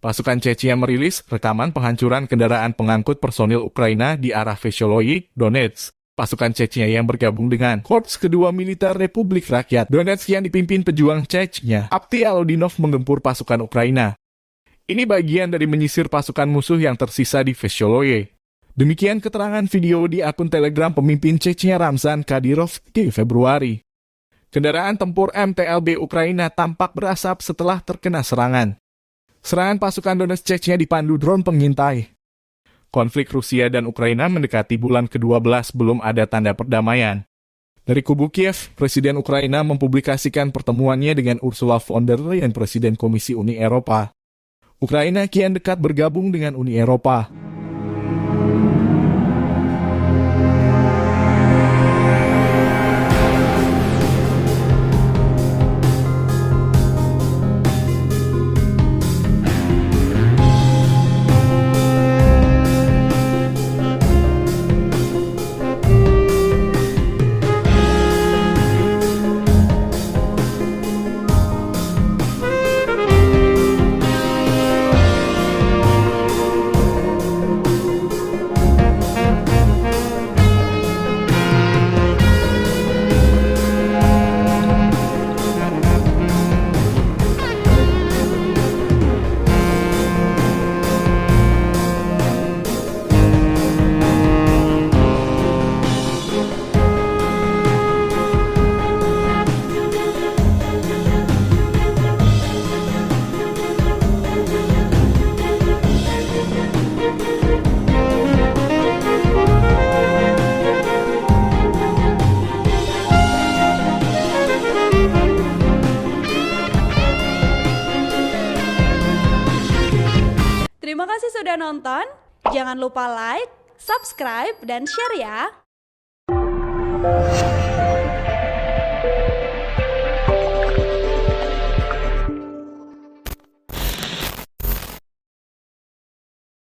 Pasukan Chechnya merilis rekaman penghancuran kendaraan pengangkut personil Ukraina di arah Veselogey, Donetsk. Pasukan Chechnya yang bergabung dengan Korps Kedua Militer Republik Rakyat Donetsk yang dipimpin pejuang Chechnya, Abti Alodinov menggempur pasukan Ukraina. Ini bagian dari menyisir pasukan musuh yang tersisa di Veselogey. Demikian keterangan video di akun Telegram pemimpin Chechnya Ramzan Kadyrov di Februari. Kendaraan tempur MTLB Ukraina tampak berasap setelah terkena serangan. Serangan pasukan Donetsk Chechnya dipandu drone pengintai. Konflik Rusia dan Ukraina mendekati bulan ke-12 belum ada tanda perdamaian. Dari kubu Kiev, Presiden Ukraina mempublikasikan pertemuannya dengan Ursula von der Leyen, Presiden Komisi Uni Eropa. Ukraina kian dekat bergabung dengan Uni Eropa. Terima kasih sudah nonton. Jangan lupa like, subscribe, dan share ya.